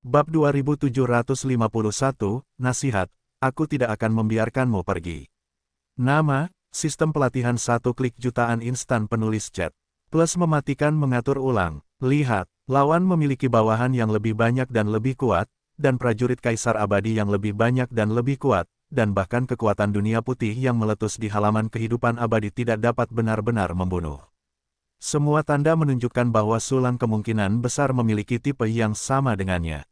Bab 2751, Nasihat, aku tidak akan membiarkanmu pergi. Nama, sistem pelatihan 1 klik jutaan instan penulis chat. Plus mematikan mengatur ulang. Lihat, lawan memiliki bawahan yang lebih banyak dan lebih kuat, dan prajurit kaisar abadi yang lebih banyak dan lebih kuat, dan bahkan kekuatan dunia putih yang meletus di halaman kehidupan abadi tidak dapat benar-benar membunuh. Semua tanda menunjukkan bahwa Sulang kemungkinan besar memiliki tipe yang sama dengannya.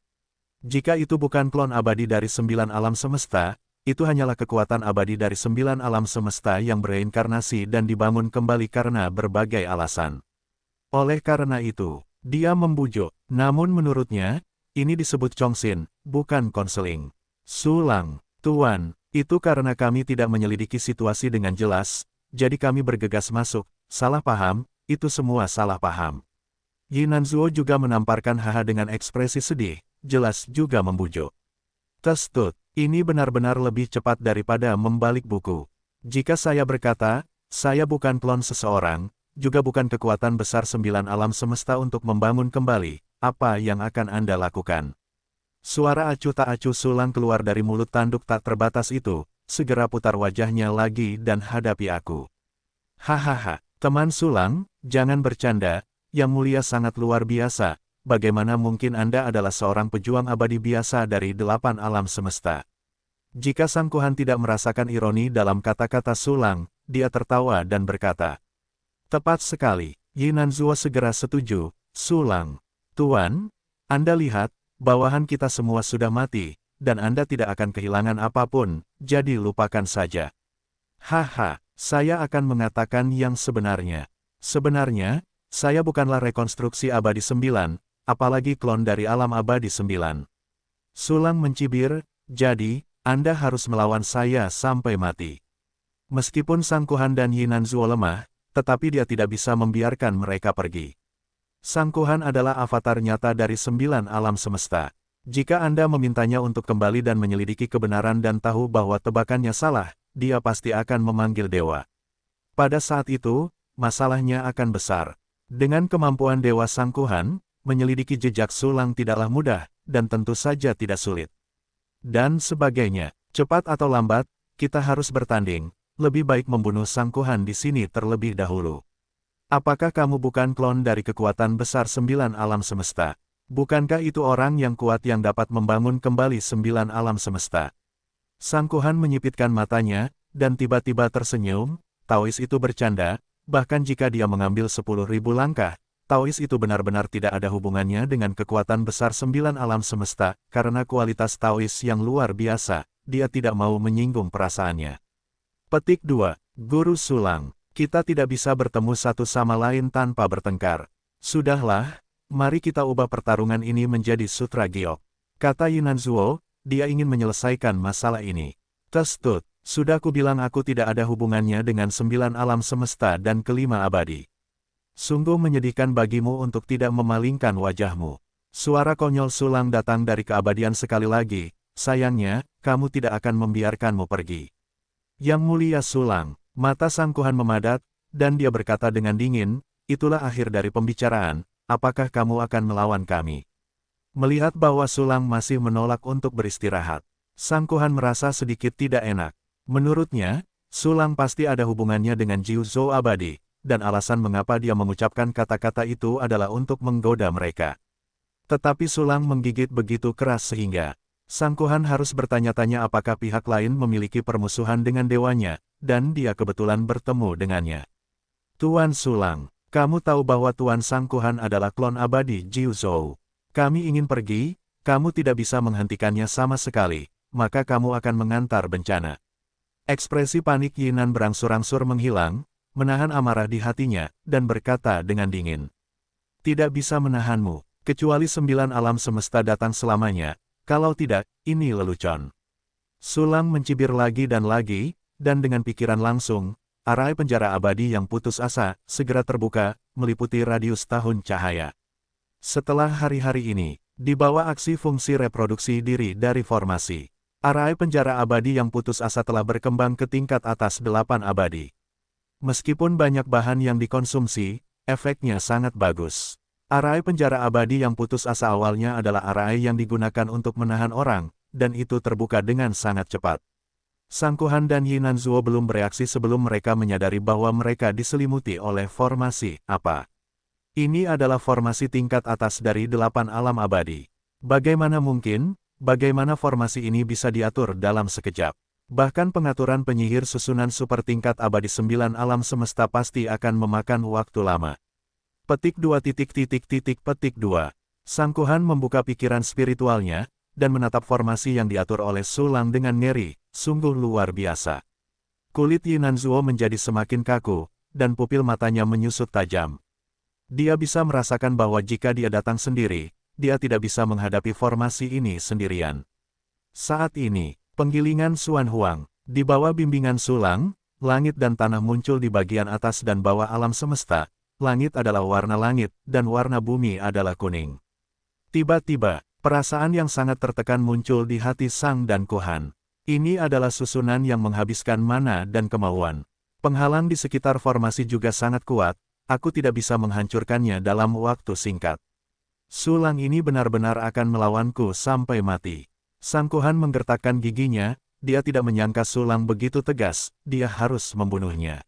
Jika itu bukan klon abadi dari 9 alam semesta, itu hanyalah kekuatan abadi dari 9 alam semesta yang bereinkarnasi dan dibangun kembali karena berbagai alasan. Oleh karena itu, dia membujuk, namun menurutnya, ini disebut Chongsin, bukan konseling. Sulang, Tuan, itu karena kami tidak menyelidiki situasi dengan jelas, jadi kami bergegas masuk, salah paham, itu semua salah paham. Yinanzuo juga menamparkan haha dengan ekspresi sedih, jelas juga membujuk. Testut, ini benar-benar lebih cepat daripada membalik buku. Jika saya berkata, saya bukan klon seseorang, juga bukan kekuatan besar 9 alam semesta untuk membangun kembali, apa yang akan Anda lakukan? Suara acuh tak acuh Sulang keluar dari mulut tanduk tak terbatas itu, segera putar wajahnya lagi dan hadapi aku. Hahaha, teman Sulang, jangan bercanda, Yang Mulia sangat luar biasa, bagaimana mungkin Anda adalah seorang pejuang abadi biasa dari 8 alam semesta. Jika Sang Kuhan tidak merasakan ironi dalam kata-kata Sulang, dia tertawa dan berkata, tepat sekali, Yinanzuo segera setuju, Sulang. Tuan, Anda lihat, bawahan kita semua sudah mati, dan Anda tidak akan kehilangan apapun, jadi lupakan saja. Haha, saya akan mengatakan yang sebenarnya. Sebenarnya, saya bukanlah rekonstruksi abadi 9, apalagi klon dari alam abadi 9. Sulang mencibir, jadi, Anda harus melawan saya sampai mati. Meskipun Sang Kuhan dan Yinanzuo lemah, tetapi dia tidak bisa membiarkan mereka pergi. Sang Kuhan adalah avatar nyata dari 9 alam semesta. Jika Anda memintanya untuk kembali dan menyelidiki kebenaran dan tahu bahwa tebakannya salah, dia pasti akan memanggil dewa. Pada saat itu, masalahnya akan besar. Dengan kemampuan Dewa Sang Kuhan, menyelidiki jejak Sulang tidaklah mudah, dan tentu saja tidak sulit. Dan sebagainya, cepat atau lambat, kita harus bertanding, lebih baik membunuh Sang Kuhan di sini terlebih dahulu. Apakah kamu bukan klon dari kekuatan besar 9 alam semesta? Bukankah itu orang yang kuat yang dapat membangun kembali 9 alam semesta? Sang Kuhan menyipitkan matanya, dan tiba-tiba tersenyum, Taois itu bercanda, bahkan jika dia mengambil 10.000 langkah, Taois itu benar-benar tidak ada hubungannya dengan kekuatan besar 9 alam semesta, karena kualitas Taois yang luar biasa, dia tidak mau menyinggung perasaannya. Petik 2. Guru Sulang, kita tidak bisa bertemu satu sama lain tanpa bertengkar. Sudahlah, mari kita ubah pertarungan ini menjadi sutra giok. Kata Yinanzuo, dia ingin menyelesaikan masalah ini. Testut. Sudah kubilang aku tidak ada hubungannya dengan 9 alam semesta dan kelima abadi. Sungguh menyedihkan bagimu untuk tidak memalingkan wajahmu. Suara konyol Sulang datang dari keabadian sekali lagi, sayangnya, kamu tidak akan membiarkanmu pergi. Yang Mulia Sulang, mata Sang Kuhan memadat, dan dia berkata dengan dingin, itulah akhir dari pembicaraan, apakah kamu akan melawan kami? Melihat bahwa Sulang masih menolak untuk beristirahat, Sang Kuhan merasa sedikit tidak enak. Menurutnya, Sulang pasti ada hubungannya dengan Jiu Zhou abadi, dan alasan mengapa dia mengucapkan kata-kata itu adalah untuk menggoda mereka. Tetapi Sulang menggigit begitu keras sehingga Sang Kuhan harus bertanya-tanya apakah pihak lain memiliki permusuhan dengan dewanya, dan dia kebetulan bertemu dengannya. Tuan Sulang, kamu tahu bahwa Tuan Sang Kuhan adalah klon abadi Jiu Zhou. Kami ingin pergi, kamu tidak bisa menghentikannya sama sekali, maka kamu akan mengantar bencana. Ekspresi panik Yinan berangsur-angsur menghilang, menahan amarah di hatinya, dan berkata dengan dingin. Tidak bisa menahanmu, kecuali 9 alam semesta datang selamanya, kalau tidak, ini lelucon. Sulang mencibir lagi, dan dengan pikiran langsung, arai penjara abadi yang putus asa, segera terbuka, meliputi radius tahun cahaya. Setelah hari-hari ini, di bawah aksi fungsi reproduksi diri dari formasi, arai penjara abadi yang putus asa telah berkembang ke tingkat atas 8 abadi. Meskipun banyak bahan yang dikonsumsi, efeknya sangat bagus. Arai penjara abadi yang putus asa awalnya adalah arai yang digunakan untuk menahan orang, dan itu terbuka dengan sangat cepat. Sang Kuhan dan Yi Nanzuo belum bereaksi sebelum mereka menyadari bahwa mereka diselimuti oleh formasi apa. Ini adalah formasi tingkat atas dari 8 alam abadi. Bagaimana mungkin? Bagaimana formasi ini bisa diatur dalam sekejap? Bahkan pengaturan penyihir susunan super tingkat abadi 9 alam semesta pasti akan memakan waktu lama. Petik 2 petik 2. Sang Kuhan membuka pikiran spiritualnya, dan menatap formasi yang diatur oleh Sulang dengan ngeri, sungguh luar biasa. Kulit Yi Nanzuo menjadi semakin kaku, dan pupil matanya menyusut tajam. Dia bisa merasakan bahwa jika dia datang sendiri, dia tidak bisa menghadapi formasi ini sendirian. Saat ini, penggilingan Xuan Huang, di bawah bimbingan Sulang, langit dan tanah muncul di bagian atas dan bawah alam semesta. Langit adalah warna langit, dan warna bumi adalah kuning. Tiba-tiba, perasaan yang sangat tertekan muncul di hati Sang dan Kuhan. Ini adalah susunan yang menghabiskan mana dan kemauan. Penghalang di sekitar formasi juga sangat kuat, aku tidak bisa menghancurkannya dalam waktu singkat. Sulang ini benar-benar akan melawanku sampai mati. Sang Kuhan menggertakkan giginya, dia tidak menyangka Sulang begitu tegas, dia harus membunuhnya.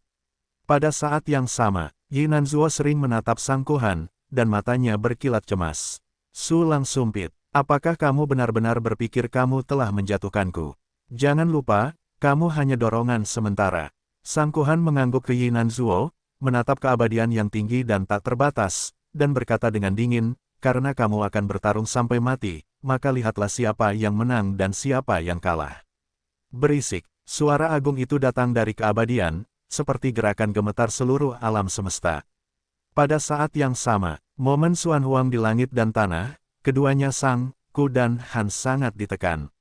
Pada saat yang sama, Yi Nanzuo sering menatap Sang Kuhan, dan matanya berkilat cemas. Sulang sumpit, apakah kamu benar-benar berpikir kamu telah menjatuhkanku? Jangan lupa, kamu hanya dorongan sementara. Sang Kuhan mengangguk ke Yi Nanzuo, menatap keabadian yang tinggi dan tak terbatas, dan berkata dengan dingin, karena kamu akan bertarung sampai mati, maka lihatlah siapa yang menang dan siapa yang kalah. Berisik, suara agung itu datang dari keabadian, seperti gerakan gemetar seluruh alam semesta. Pada saat yang sama, momen Xuan Huang di langit dan tanah, keduanya Sang, Ku dan Han sangat ditekan.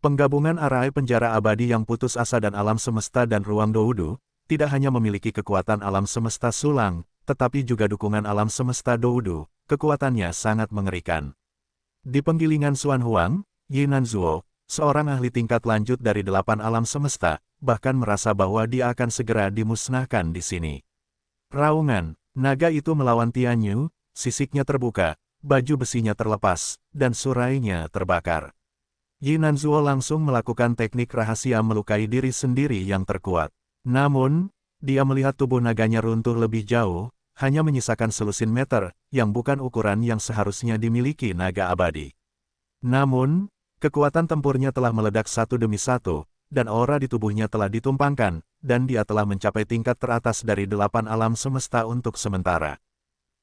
Penggabungan arai penjara abadi yang putus asa dan alam semesta dan ruang Doudu, tidak hanya memiliki kekuatan alam semesta Sulang, tetapi juga dukungan alam semesta Doudu, kekuatannya sangat mengerikan. Di penggilingan Xuan Huang, Yi Nanzuo, seorang ahli tingkat lanjut dari 8 alam semesta, bahkan merasa bahwa dia akan segera dimusnahkan di sini. Raungan, naga itu melawan Tianyu, sisiknya terbuka, baju besinya terlepas, dan surainya terbakar. Yi Nanzuo langsung melakukan teknik rahasia melukai diri sendiri yang terkuat. Namun, dia melihat tubuh naganya runtuh lebih jauh, hanya menyisakan selusin meter, yang bukan ukuran yang seharusnya dimiliki naga abadi. Namun, kekuatan tempurnya telah meledak satu demi satu, dan aura di tubuhnya telah ditumpangkan, dan dia telah mencapai tingkat teratas dari 8 alam semesta untuk sementara.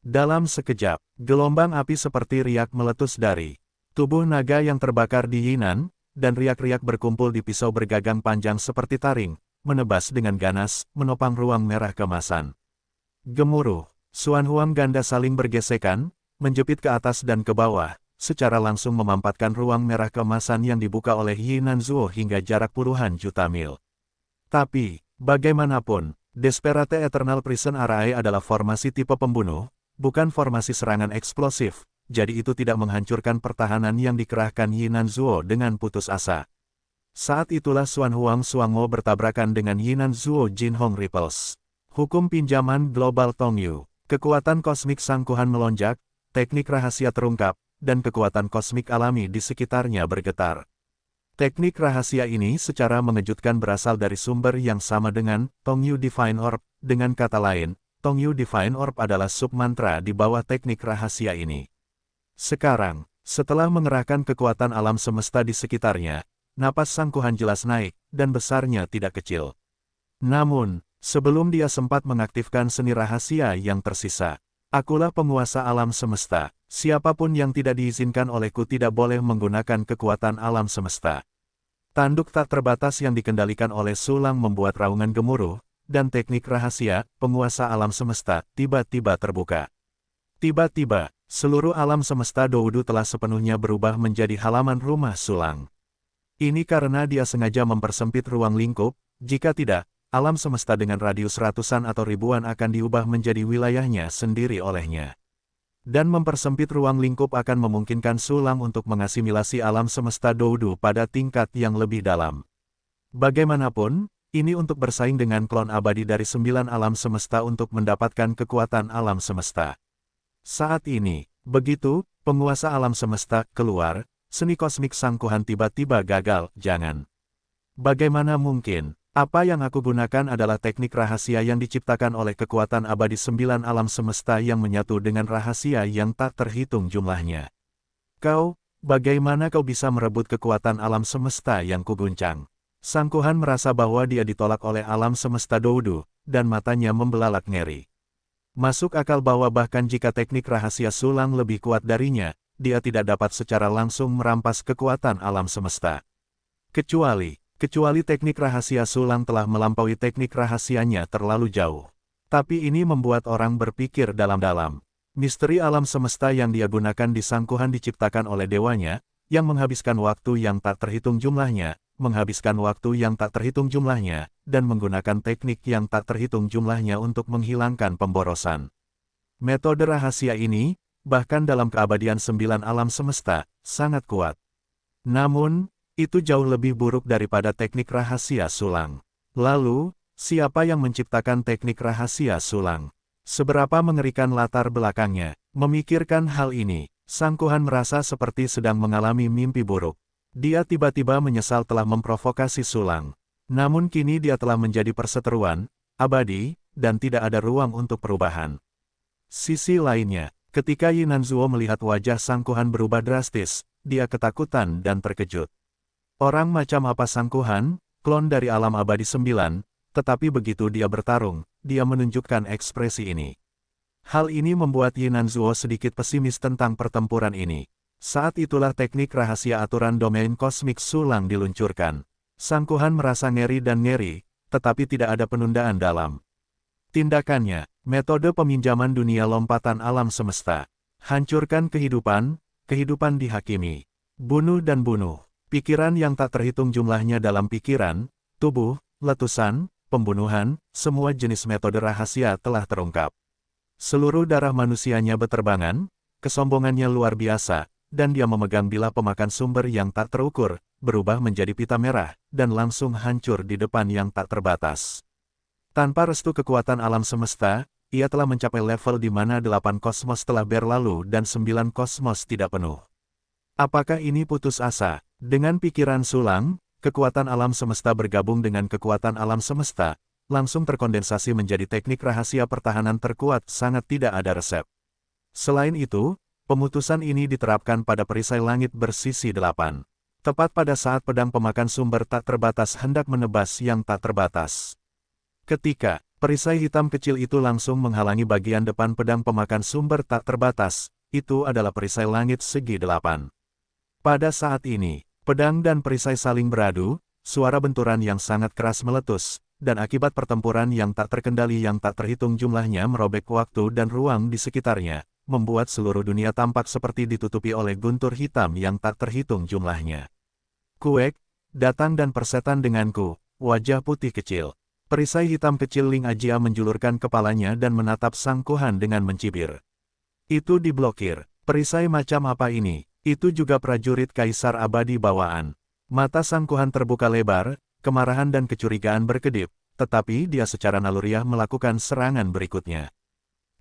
Dalam sekejap, gelombang api seperti riak meletus dari tubuh naga yang terbakar di Yinan, dan riak-riak berkumpul di pisau bergagang panjang seperti taring, menebas dengan ganas, menopang ruang merah kemasan. Gemuruh, Xuan Huang ganda saling bergesekan, menjepit ke atas dan ke bawah, secara langsung memampatkan ruang merah keemasan yang dibuka oleh Yi Nanzuo hingga jarak puluhan juta mil. Tapi, bagaimanapun, Desperate Eternal Prison Array adalah formasi tipe pembunuh, bukan formasi serangan eksplosif, jadi itu tidak menghancurkan pertahanan yang dikerahkan Yi Nanzuo dengan putus asa. Saat itulah Xuan Huang Xuangmo bertabrakan dengan Yi Nanzuo Jinhong Ripples. Hukum pinjaman global Tongyu, kekuatan kosmik Sang Kuhan melonjak, teknik rahasia terungkap, dan kekuatan kosmik alami di sekitarnya bergetar. Teknik rahasia ini secara mengejutkan berasal dari sumber yang sama dengan Tongyu Divine Orb. Dengan kata lain, Tongyu Divine Orb adalah sub-mantra di bawah teknik rahasia ini. Sekarang, setelah mengerahkan kekuatan alam semesta di sekitarnya, napas Sang Kuhan jelas naik, dan besarnya tidak kecil. Namun, sebelum dia sempat mengaktifkan seni rahasia yang tersisa, akulah penguasa alam semesta. Siapapun yang tidak diizinkan olehku tidak boleh menggunakan kekuatan alam semesta. Tanduk tak terbatas yang dikendalikan oleh Sulang membuat raungan gemuruh, dan teknik rahasia, penguasa alam semesta, tiba-tiba terbuka. Tiba-tiba, seluruh alam semesta Doudu telah sepenuhnya berubah menjadi halaman rumah Sulang. Ini karena dia sengaja mempersempit ruang lingkup, jika tidak, alam semesta dengan radius ratusan atau ribuan akan diubah menjadi wilayahnya sendiri olehnya. Dan mempersempit ruang lingkup akan memungkinkan Sulang untuk mengasimilasi alam semesta Doudu pada tingkat yang lebih dalam. Bagaimanapun, ini untuk bersaing dengan klon abadi dari 9 alam semesta untuk mendapatkan kekuatan alam semesta. Saat ini, begitu, penguasa alam semesta keluar, seni kosmik sangkuhan tiba-tiba gagal, jangan. Bagaimana mungkin? Apa yang aku gunakan adalah teknik rahasia yang diciptakan oleh kekuatan abadi 9 alam semesta yang menyatu dengan rahasia yang tak terhitung jumlahnya. Bagaimana kau bisa merebut kekuatan alam semesta yang kuguncang? Sangkuhan merasa bahwa dia ditolak oleh alam semesta Doudu, dan matanya membelalak ngeri. Masuk akal bahwa bahkan jika teknik rahasia Sulang lebih kuat darinya, dia tidak dapat secara langsung merampas kekuatan alam semesta. Kecuali teknik rahasia Sulang telah melampaui teknik rahasianya terlalu jauh. Tapi ini membuat orang berpikir dalam-dalam. Misteri alam semesta yang dia gunakan di sangkuhan diciptakan oleh dewanya, yang menghabiskan waktu yang tak terhitung jumlahnya, dan menggunakan teknik yang tak terhitung jumlahnya untuk menghilangkan pemborosan. Metode rahasia ini, bahkan dalam keabadian 9 alam semesta, sangat kuat. Namun, itu jauh lebih buruk daripada teknik rahasia Sulang. Lalu, siapa yang menciptakan teknik rahasia Sulang? Seberapa mengerikan latar belakangnya? Memikirkan hal ini, sangkuhan merasa seperti sedang mengalami mimpi buruk. Dia tiba-tiba menyesal telah memprovokasi Sulang. Namun kini dia telah menjadi perseteruan, abadi, dan tidak ada ruang untuk perubahan. Sisi lainnya, ketika Yinanzuo melihat wajah sangkuhan berubah drastis, dia ketakutan dan terkejut. Orang macam apa sangkuhan, klon dari alam abadi 9, tetapi begitu dia bertarung, dia menunjukkan ekspresi ini. Hal ini membuat Yinanzuo sedikit pesimis tentang pertempuran ini. Saat itulah teknik rahasia aturan domain kosmik Sulang diluncurkan. Sangkuhan merasa ngeri, tetapi tidak ada penundaan dalam tindakannya. Metode peminjaman dunia lompatan alam semesta. Hancurkan kehidupan dihakimi. Bunuh dan bunuh. Pikiran yang tak terhitung jumlahnya dalam pikiran, tubuh, letusan, pembunuhan, semua jenis metode rahasia telah terungkap. Seluruh darah manusianya beterbangan, kesombongannya luar biasa, dan dia memegang bilah pemakan sumber yang tak terukur, berubah menjadi pita merah, dan langsung hancur di depan yang tak terbatas. Tanpa restu kekuatan alam semesta, ia telah mencapai level di mana 8 kosmos telah berlalu dan 9 kosmos tidak penuh. Apakah ini putus asa? Dengan pikiran Sulang, kekuatan alam semesta bergabung dengan kekuatan alam semesta, langsung terkondensasi menjadi teknik rahasia pertahanan terkuat, sangat tidak ada resep. Selain itu, pemutusan ini diterapkan pada perisai langit bersisi 8. Tepat pada saat pedang pemakan sumber tak terbatas hendak menebas yang tak terbatas. Ketika perisai hitam kecil itu langsung menghalangi bagian depan pedang pemakan sumber tak terbatas, itu adalah perisai langit segi 8. Pada saat ini, pedang dan perisai saling beradu, suara benturan yang sangat keras meletus, dan akibat pertempuran yang tak terkendali yang tak terhitung jumlahnya merobek waktu dan ruang di sekitarnya, membuat seluruh dunia tampak seperti ditutupi oleh guntur hitam yang tak terhitung jumlahnya. Kuek, datang dan persetan denganku, wajah putih kecil. Perisai hitam kecil Ling Ajia menjulurkan kepalanya dan menatap sangkuhan dengan mencibir. Itu diblokir. Perisai macam apa ini? Itu juga prajurit kaisar abadi bawaan. Mata sangkuhan terbuka lebar, kemarahan dan kecurigaan berkedip, tetapi dia secara naluriah melakukan serangan berikutnya.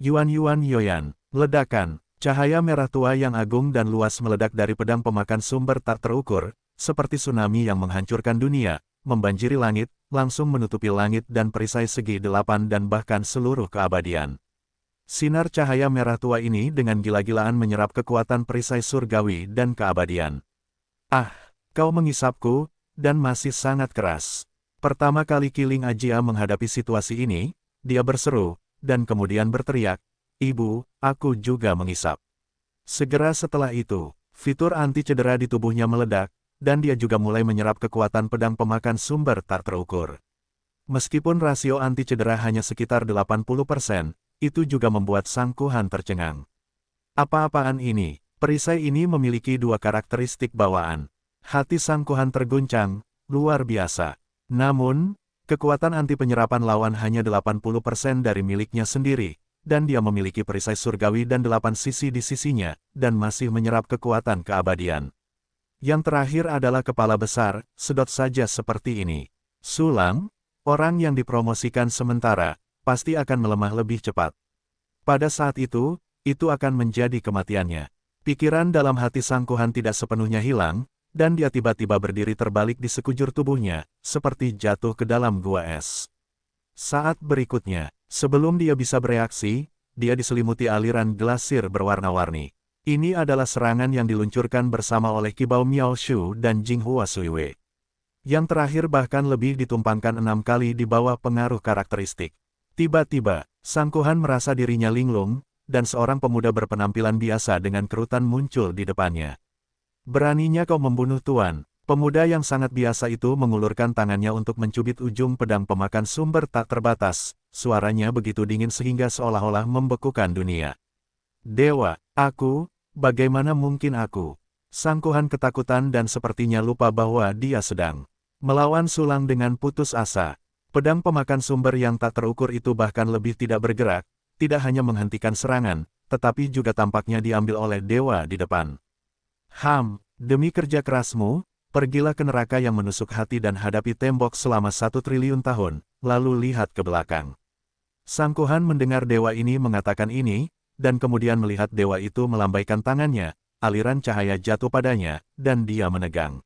Yuan Yoyan, ledakan, cahaya merah tua yang agung dan luas meledak dari pedang pemakan sumber tak terukur, seperti tsunami yang menghancurkan dunia, membanjiri langit, langsung menutupi langit dan perisai segi 8 dan bahkan seluruh keabadian. Sinar cahaya merah tua ini dengan gila-gilaan menyerap kekuatan perisai surgawi dan keabadian. Ah, kau mengisapku, dan masih sangat keras. Pertama kali Ling Ajia menghadapi situasi ini, dia berseru, dan kemudian berteriak, "Ibu, aku juga mengisap." Segera setelah itu, fitur anti cedera di tubuhnya meledak, dan dia juga mulai menyerap kekuatan pedang pemakan sumber tak terukur. Meskipun rasio anti cedera hanya sekitar 80%, itu juga membuat sangkuhan tercengang. Apa-apaan ini? Perisai ini memiliki dua karakteristik bawaan. Hati sangkuhan terguncang, luar biasa. Namun, kekuatan anti penyerapan lawan hanya 80% dari miliknya sendiri, dan dia memiliki perisai surgawi dan 8 sisi di sisinya, dan masih menyerap kekuatan keabadian. Yang terakhir adalah kepala besar, sedot saja seperti ini. Sulang, orang yang dipromosikan sementara, pasti akan melemah lebih cepat. Pada saat itu, itu akan menjadi kematiannya. Pikiran dalam hati Sangkuhan tidak sepenuhnya hilang, dan dia tiba-tiba berdiri terbalik di sekujur tubuhnya, seperti jatuh ke dalam gua es. Saat berikutnya, sebelum dia bisa bereaksi, dia diselimuti aliran glasir berwarna-warni. Ini adalah serangan yang diluncurkan bersama oleh Kibao Miao Shu dan Jinghua Suiwei. Yang terakhir bahkan lebih ditumpangkan 6 kali di bawah pengaruh karakteristik. Tiba-tiba, Sangkuhan merasa dirinya linglung, dan seorang pemuda berpenampilan biasa dengan kerutan muncul di depannya. Beraninya kau membunuh Tuan. Pemuda yang sangat biasa itu mengulurkan tangannya untuk mencubit ujung pedang pemakan sumber tak terbatas. Suaranya begitu dingin sehingga seolah-olah membekukan dunia. Dewa, bagaimana mungkin aku? Sangkuhan ketakutan dan sepertinya lupa bahwa dia sedang melawan Sulang dengan putus asa. Pedang pemakan sumber yang tak terukur itu bahkan lebih tidak bergerak, tidak hanya menghentikan serangan, tetapi juga tampaknya diambil oleh dewa di depan. Demi kerja kerasmu, pergilah ke neraka yang menusuk hati dan hadapi tembok selama 1 triliun tahun, lalu lihat ke belakang. Sangkuhan mendengar dewa ini mengatakan ini, dan kemudian melihat dewa itu melambaikan tangannya, aliran cahaya jatuh padanya, dan dia menegang.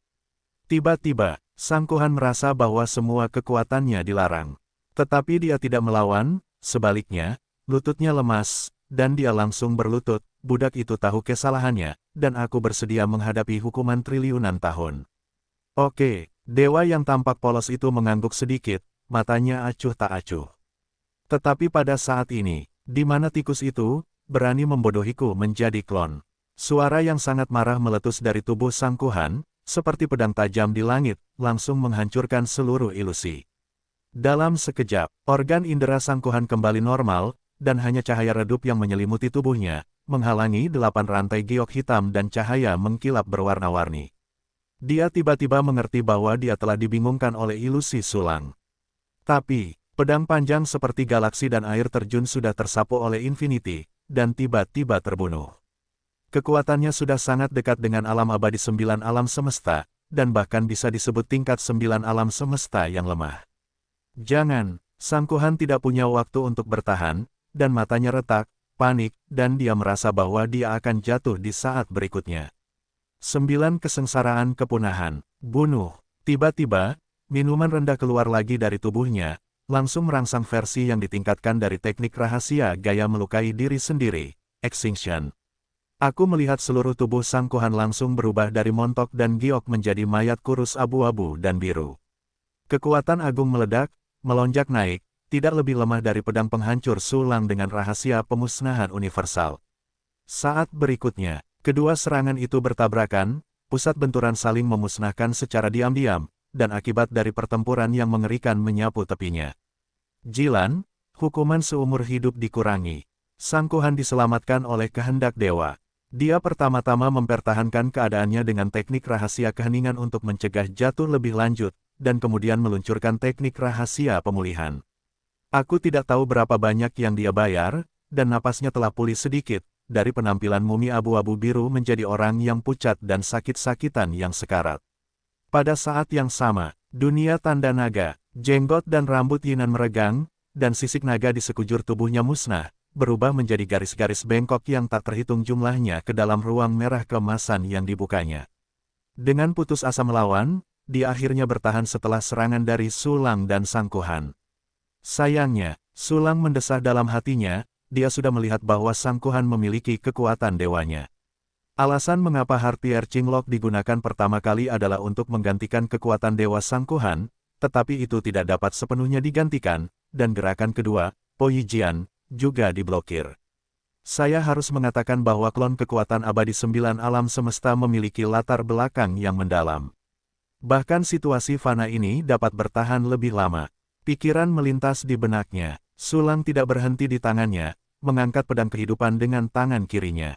Tiba-tiba, Sangkuhan merasa bahwa semua kekuatannya dilarang. Tetapi dia tidak melawan, sebaliknya, lututnya lemas, dan dia langsung berlutut, budak itu tahu kesalahannya, dan aku bersedia menghadapi hukuman triliunan tahun. Oke, dewa yang tampak polos itu mengangguk sedikit, matanya acuh tak acuh. Tetapi pada saat ini, di mana tikus itu, berani membodohiku menjadi klon. Suara yang sangat marah meletus dari tubuh Sangkuhan, seperti pedang tajam di langit, langsung menghancurkan seluruh ilusi. Dalam sekejap, organ indera Sangkuhan kembali normal, dan hanya cahaya redup yang menyelimuti tubuhnya, menghalangi 8 rantai giok hitam dan cahaya mengkilap berwarna-warni. Dia tiba-tiba mengerti bahwa dia telah dibingungkan oleh ilusi Sulang. Tapi, pedang panjang seperti galaksi dan air terjun sudah tersapu oleh Infinity, dan tiba-tiba terbunuh. Kekuatannya sudah sangat dekat dengan alam abadi 9 alam semesta, dan bahkan bisa disebut tingkat 9 alam semesta yang lemah. Jangan, Sangkuhan tidak punya waktu untuk bertahan, dan matanya retak, panik, dan dia merasa bahwa dia akan jatuh di saat berikutnya. 9 kesengsaraan kepunahan, bunuh. Tiba-tiba, minuman rendah keluar lagi dari tubuhnya, langsung merangsang versi yang ditingkatkan dari teknik rahasia gaya melukai diri sendiri, Extinction. Aku melihat seluruh tubuh Sangkuhan langsung berubah dari montok dan giok menjadi mayat kurus abu-abu dan biru. Kekuatan agung meledak, melonjak naik, tidak lebih lemah dari pedang penghancur Sulang dengan rahasia pemusnahan universal. Saat berikutnya, kedua serangan itu bertabrakan, pusat benturan saling memusnahkan secara diam-diam, dan akibat dari pertempuran yang mengerikan menyapu tepinya. Jilan, hukuman seumur hidup dikurangi. Sangkuhan diselamatkan oleh kehendak dewa. Dia pertama-tama mempertahankan keadaannya dengan teknik rahasia keheningan untuk mencegah jatuh lebih lanjut, dan kemudian meluncurkan teknik rahasia pemulihan. Aku tidak tahu berapa banyak yang dia bayar, dan napasnya telah pulih sedikit, dari penampilan mumi abu-abu biru menjadi orang yang pucat dan sakit-sakitan yang sekarat. Pada saat yang sama, dunia tanda naga, jenggot dan rambut Yinan meregang, dan sisik naga di sekujur tubuhnya musnah, berubah menjadi garis-garis bengkok yang tak terhitung jumlahnya ke dalam ruang merah keemasan yang dibukanya. Dengan putus asa melawan, dia akhirnya bertahan setelah serangan dari Sulang dan Sangkuhan. Sayangnya, Sulang mendesah dalam hatinya, dia sudah melihat bahwa Sangkuhan memiliki kekuatan dewanya. Alasan mengapa Harpier Cinglok digunakan pertama kali adalah untuk menggantikan kekuatan dewa Sangkuhan, tetapi itu tidak dapat sepenuhnya digantikan, dan gerakan kedua, Poyijian, juga diblokir. Saya harus mengatakan bahwa klon kekuatan abadi 9 alam semesta memiliki latar belakang yang mendalam. Bahkan situasi fana ini dapat bertahan lebih lama. Pikiran melintas di benaknya. Sulang tidak berhenti di tangannya, mengangkat pedang kehidupan dengan tangan kirinya.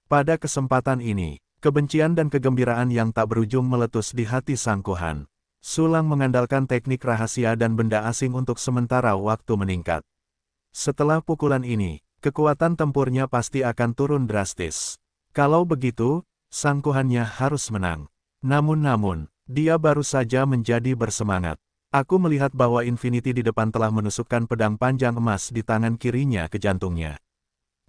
Pada kesempatan ini, kebencian dan kegembiraan yang tak berujung meletus di hati Sangkuhan. Sulang mengandalkan teknik rahasia dan benda asing untuk sementara waktu meningkat. Setelah pukulan ini, kekuatan tempurnya pasti akan turun drastis. Kalau begitu, Sangkuhannya harus menang. Namun, dia baru saja menjadi bersemangat. Aku melihat bahwa Infinity di depan telah menusukkan pedang panjang emas di tangan kirinya ke jantungnya.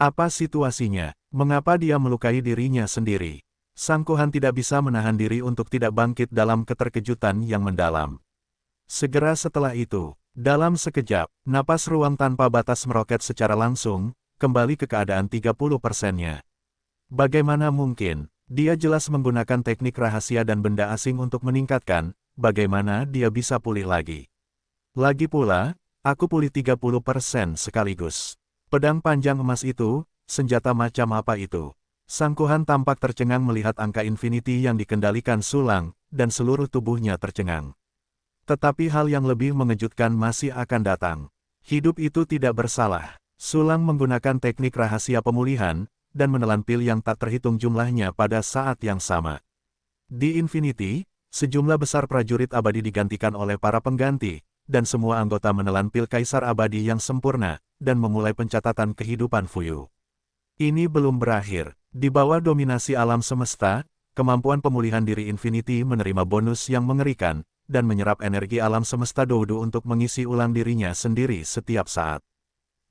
Apa situasinya? Mengapa dia melukai dirinya sendiri? Sangkuhan tidak bisa menahan diri untuk tidak bangkit dalam keterkejutan yang mendalam. Segera setelah itu, dalam sekejap, napas ruang tanpa batas meroket secara langsung, kembali ke keadaan 30%-nya. Bagaimana mungkin? Dia jelas menggunakan teknik rahasia dan benda asing untuk meningkatkan, bagaimana dia bisa pulih lagi. Lagi pula, aku pulih 30% sekaligus. Pedang panjang emas itu, senjata macam apa itu? Sangkuhan tampak tercengang melihat angka infinity yang dikendalikan Sulang, dan seluruh tubuhnya tercengang. Tetapi hal yang lebih mengejutkan masih akan datang. Hidup itu tidak bersalah. Sulang menggunakan teknik rahasia pemulihan, dan menelan pil yang tak terhitung jumlahnya pada saat yang sama. Di Infinity, sejumlah besar prajurit abadi digantikan oleh para pengganti, dan semua anggota menelan pil kaisar abadi yang sempurna, dan memulai pencatatan kehidupan Fuyu. Ini belum berakhir. Di bawah dominasi alam semesta, kemampuan pemulihan diri Infinity menerima bonus yang mengerikan, dan menyerap energi alam semesta Doudu untuk mengisi ulang dirinya sendiri setiap saat.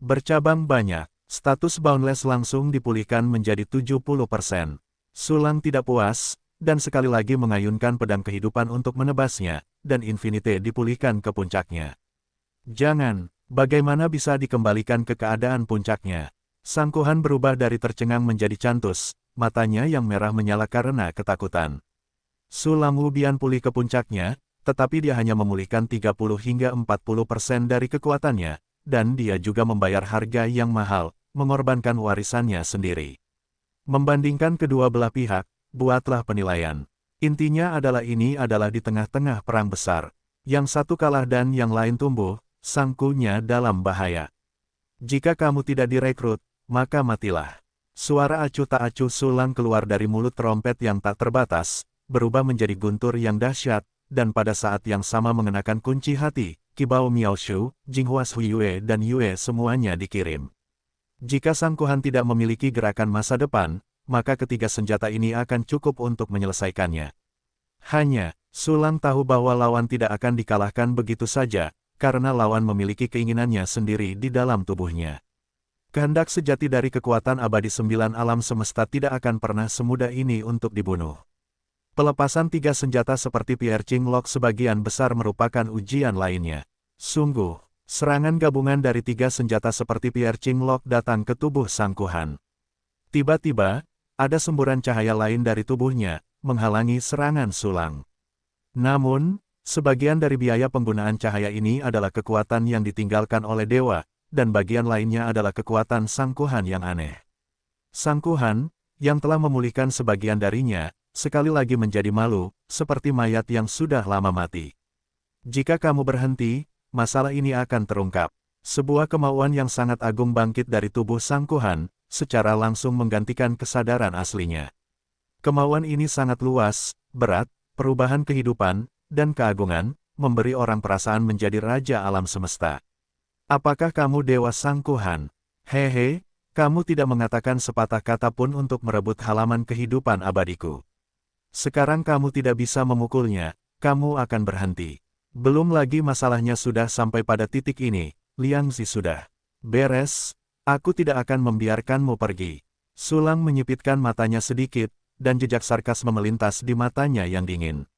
Bercabang banyak. Status Boundless langsung dipulihkan menjadi 70%. Sulang tidak puas, dan sekali lagi mengayunkan pedang kehidupan untuk menebasnya, dan Infinity dipulihkan ke puncaknya. Jangan, bagaimana bisa dikembalikan ke keadaan puncaknya? Sangkuhan berubah dari tercengang menjadi cantus, matanya yang merah menyala karena ketakutan. Sulang Wubian pulih ke puncaknya, tetapi dia hanya memulihkan 30 hingga 40% dari kekuatannya, dan dia juga membayar harga yang mahal, mengorbankan warisannya sendiri. Membandingkan kedua belah pihak, buatlah penilaian. Intinya adalah ini adalah di tengah-tengah perang besar. Yang satu kalah dan yang lain tumbuh, sangkunya dalam bahaya. Jika kamu tidak direkrut, maka matilah. Suara acuh tak acuh Sulang keluar dari mulut trompet yang tak terbatas, berubah menjadi guntur yang dahsyat, dan pada saat yang sama mengenakan kunci hati, Qibao Miaoshu, Jinghua Yue dan Yue semuanya dikirim. Jika Sangkuhan tidak memiliki gerakan masa depan, maka ketiga senjata ini akan cukup untuk menyelesaikannya. Hanya, Sulang tahu bahwa lawan tidak akan dikalahkan begitu saja, karena lawan memiliki keinginannya sendiri di dalam tubuhnya. Kehendak sejati dari kekuatan abadi 9 alam semesta tidak akan pernah semudah ini untuk dibunuh. Pelepasan tiga senjata seperti Piercing Lock sebagian besar merupakan ujian lainnya. Sungguh, serangan gabungan dari tiga senjata seperti Piercing Lock datang ke tubuh Sangkuhan. Tiba-tiba, ada semburan cahaya lain dari tubuhnya, menghalangi serangan Sulang. Namun, sebagian dari biaya penggunaan cahaya ini adalah kekuatan yang ditinggalkan oleh dewa, dan bagian lainnya adalah kekuatan Sangkuhan yang aneh. Sangkuhan, yang telah memulihkan sebagian darinya, sekali lagi menjadi malu, seperti mayat yang sudah lama mati. Jika kamu berhenti, masalah ini akan terungkap. Sebuah kemauan yang sangat agung bangkit dari tubuh Sangkuhan, secara langsung menggantikan kesadaran aslinya. Kemauan ini sangat luas, berat, perubahan kehidupan, dan keagungan, memberi orang perasaan menjadi raja alam semesta. Apakah kamu dewa Sangkuhan? Hehe, kamu tidak mengatakan sepatah kata pun untuk merebut halaman kehidupan abadiku. Sekarang kamu tidak bisa memukulnya, kamu akan berhenti. Belum lagi masalahnya sudah sampai pada titik ini, Liang Zi sudah beres, aku tidak akan membiarkanmu pergi. Sulang menyipitkan matanya sedikit, dan jejak sarkas memelintas di matanya yang dingin.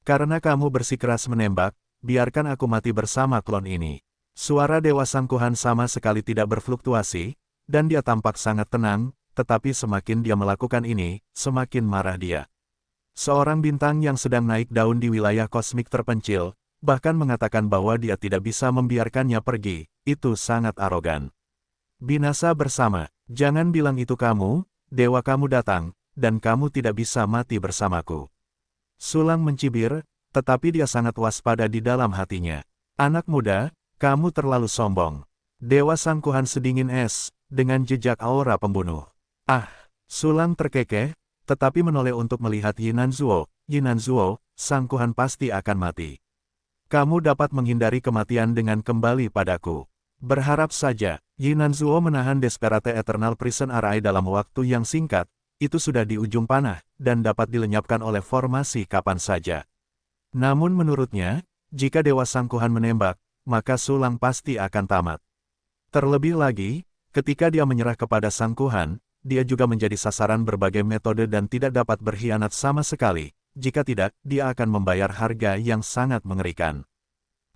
Karena kamu bersikeras menembak, biarkan aku mati bersama klon ini. Suara Dewa Sangkuhan sama sekali tidak berfluktuasi, dan dia tampak sangat tenang, tetapi semakin dia melakukan ini, semakin marah dia. Seorang bintang yang sedang naik daun di wilayah kosmik terpencil, bahkan mengatakan bahwa dia tidak bisa membiarkannya pergi, itu sangat arogan. Binasa bersama, jangan bilang itu kamu, dewa kamu datang, dan kamu tidak bisa mati bersamaku. Sulang mencibir, tetapi dia sangat waspada di dalam hatinya. Anak muda, kamu terlalu sombong. Dewa Sangkuhan sedingin es, dengan jejak aura pembunuh. Ah, Sulang terkekeh, tetapi menoleh untuk melihat Yinanzuo. Yinanzuo, Sangkuhan pasti akan mati. Kamu dapat menghindari kematian dengan kembali padaku. Berharap saja, Yinanzuo menahan Desperate Eternal Prison Array dalam waktu yang singkat, itu sudah di ujung panah, dan dapat dilenyapkan oleh formasi kapan saja. Namun menurutnya, jika Dewa Sangkuhan menembak, maka Sulang pasti akan tamat. Terlebih lagi, Ketika dia menyerah kepada Sangkuhan, dia juga menjadi sasaran berbagai metode dan tidak dapat berkhianat sama sekali. Jika tidak, dia akan membayar harga yang sangat mengerikan.